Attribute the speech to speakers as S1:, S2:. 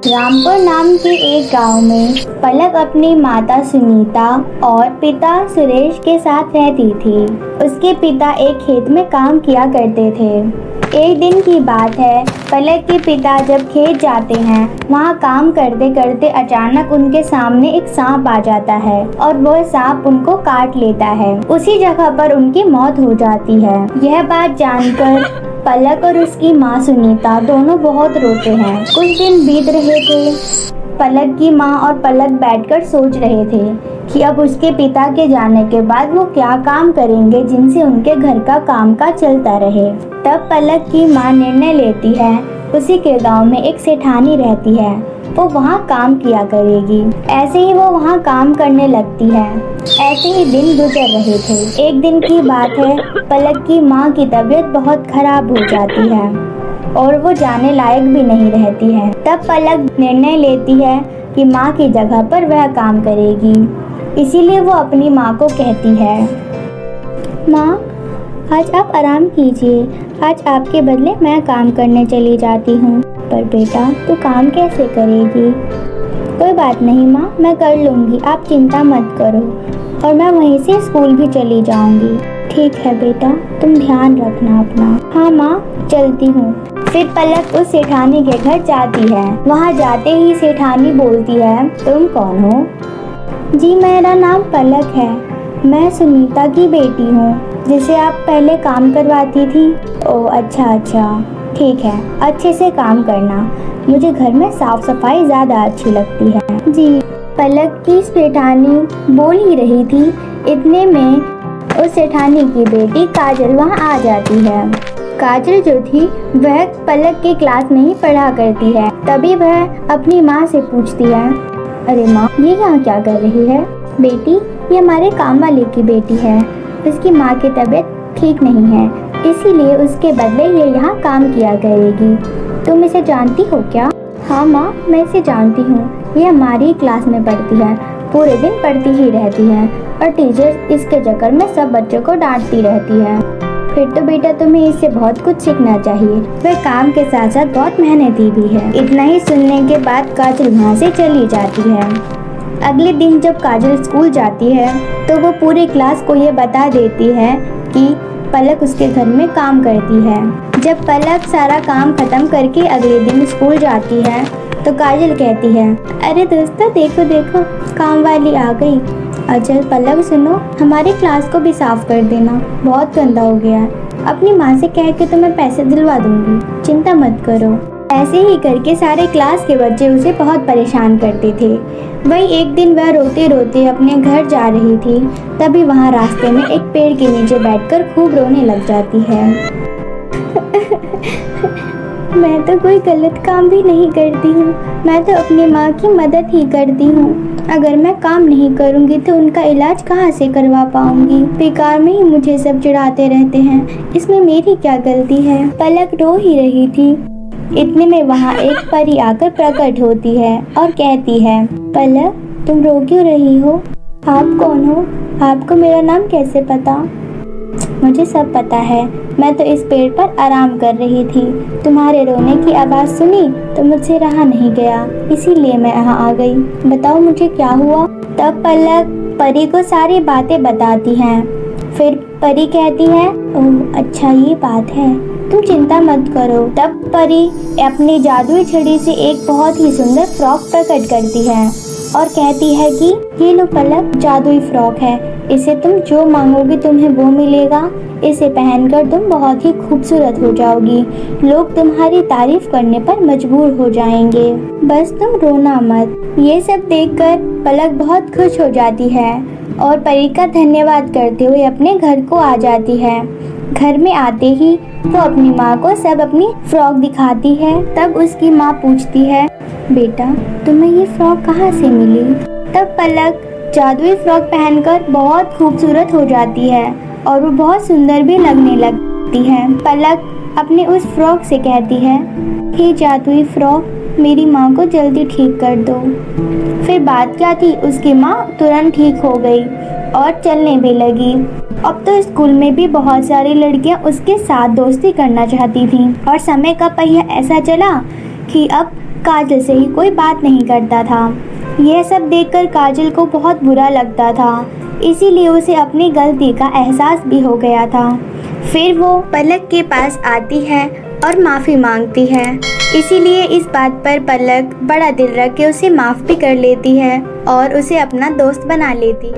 S1: रामपुर नाम के एक गांव में पलक अपनी माता सुनीता और पिता सुरेश के साथ रहती थी। उसके पिता एक खेत में काम किया करते थे। एक दिन की बात है, पलक के पिता जब खेत जाते हैं, वहाँ काम करते करते अचानक उनके सामने एक सांप आ जाता है और वह सांप उनको काट लेता है। उसी जगह पर उनकी मौत हो जाती है। यह बात जानकर पलक और उसकी माँ सुनीता दोनों बहुत रोते हैं। कुछ दिन बीत रहे थे। पलक की माँ और पलक बैठकर सोच रहे थे कि अब उसके पिता के जाने के बाद वो क्या काम करेंगे जिनसे उनके घर का कामकाज चलता रहे। तब पलक की माँ निर्णय लेती है, उसी के गांव में एक सेठानी रहती है, वो वहाँ काम किया करेगी। ऐसे ही वो वहाँ काम करने लगती है। ऐसे ही दिन गुजर रहे थे। एक दिन की बात है, पलक की माँ की तबीयत बहुत खराब हो जाती है और वो जाने लायक भी नहीं रहती है। तब पलक निर्णय लेती है कि माँ की जगह पर वह काम करेगी। इसीलिए वो अपनी माँ को कहती है, माँ आज आप आराम कीजिए, आज आपके बदले मैं काम करने चली जाती हूँ। पर बेटा तू काम कैसे करेगी? कोई बात नहीं माँ, मैं कर लूँगी, आप चिंता मत करो, और मैं वहीं से स्कूल भी चली जाऊँगी। ठीक है बेटा, तुम ध्यान रखना अपना। हाँ माँ, चलती हूँ। फिर पलक उस सेठानी के घर जाती है। वहाँ जाते ही सेठानी बोलती है, तुम कौन हो? जी मेरा नाम पलक है, मैं सुनीता की बेटी हूँ जिसे आप पहले काम करवाती थी। ओह अच्छा, ठीक है, अच्छे से काम करना, मुझे घर में साफ सफाई ज़्यादा अच्छी लगती है। जी। पलक की सेठानी बोल ही रही थी, इतने में उस सेठानी की बेटी काजल वहाँ आ जाती है। काजल जो थी वह पलक के क्लास में ही पढ़ा करती है। तभी वह अपनी माँ से पूछती है, अरे माँ ये यहाँ क्या कर रही है? बेटी ये हमारे काम वाले की बेटी है, उसकी माँ की तबीयत ठीक नहीं है, इसीलिए उसके बदले ये यहाँ काम किया करेगी। तुम इसे जानती हो क्या? हाँ माँ, मैं इसे जानती हूँ, ये हमारी क्लास में पढ़ती है, पूरे दिन पढ़ती ही रहती है और टीचर इसके चक्कर में सब बच्चों को डांटती रहती है। फिर तो बेटा तुम्हें इससे बहुत कुछ सीखना चाहिए, वह काम के साथ साथ बहुत मेहनती भी है। इतना ही सुनने के बाद काजल वहाँ से चली जाती है। अगले दिन जब काजल स्कूल जाती है तो वो पूरी क्लास को ये बता देती है कि पलक उसके घर में काम करती है। जब पलक सारा काम खत्म करके अगले दिन स्कूल जाती है तो काजल कहती है, अरे दोस्तों देखो देखो, काम वाली आ गई। अच्छा पलक सुनो, हमारी क्लास को भी साफ कर देना, बहुत गंदा हो गया है। अपनी माँ से कह के तुम्हें पैसे दिलवा दूंगी, चिंता मत करो। ऐसे ही करके सारे क्लास के बच्चे उसे बहुत परेशान करते थे। वही एक दिन वह रोते रोते अपने घर जा रही थी, तभी वहाँ रास्ते में एक पेड़ के नीचे बैठकर खूब रोने लग जाती है। मैं तो कोई गलत काम भी नहीं करती हूँ, मैं तो अपनी माँ की मदद ही करती हूँ। अगर मैं काम नहीं करूँगी तो उनका इलाज कहाँ से करवा पाऊँगी? बेकार में ही मुझे सब चिढ़ाते रहते हैं, इसमें मेरी क्या गलती है? पलक रो ही रही थी। इतने में वहाँ एक परी आकर प्रकट होती है और कहती है, पलक तुम रो क्यों रही हो? आप कौन हो? आपको मेरा नाम कैसे पता? मुझे सब पता है, मैं तो इस पेड़ पर आराम कर रही थी, तुम्हारे रोने की आवाज़ सुनी तो मुझसे रहा नहीं गया, इसीलिए मैं यहाँ आ गई। बताओ मुझे क्या हुआ? तब पलक परी को सारी बातें बताती हैं। फिर परी कहती है, ओह अच्छा ये बात है, तुम चिंता मत करो। तब परी अपनी जादुई छड़ी से एक बहुत ही सुंदर फ्रॉक प्रकट करती है और कहती है कि ये लो पलक, जादुई फ्रॉक है, इसे तुम जो मांगोगी तुम्हें वो मिलेगा, इसे पहनकर तुम बहुत ही खूबसूरत हो जाओगी, लोग तुम्हारी तारीफ करने पर मजबूर हो जाएंगे, बस तुम रोना मत। ये सब देखकर पलक बहुत खुश हो जाती है और परी का धन्यवाद करते हुए अपने घर को आ जाती है। घर में आते ही वो अपनी माँ को सब अपनी फ्रॉक दिखाती है। तब उसकी माँ पूछती है, बेटा तुम्हें ये फ्रॉक कहाँ से मिली? तब पलक जादुई फ्रॉक पहनकर बहुत खूबसूरत हो जाती है और वो बहुत सुंदर भी लगने लगती है। पलक अपने उस फ्रॉक से कहती है, हे जादुई फ्रॉक, मेरी माँ को जल्दी ठीक कर दो। फिर बात क्या थी, उसकी माँ तुरंत ठीक हो गई और चलने भी लगी। अब तो स्कूल में भी बहुत सारी लड़कियां उसके साथ दोस्ती करना चाहती थीं और समय का पहिया ऐसा चला कि अब काजल से ही कोई बात नहीं करता था। यह सब देखकर काजल को बहुत बुरा लगता था, इसीलिए उसे अपनी गलती का एहसास भी हो गया था। फिर वो पलक के पास आती है और माफ़ी मांगती है। इसीलिए इस बात पर पलक बड़ा दिल रख के उसे माफ़ भी कर लेती है और उसे अपना दोस्त बना लेती है।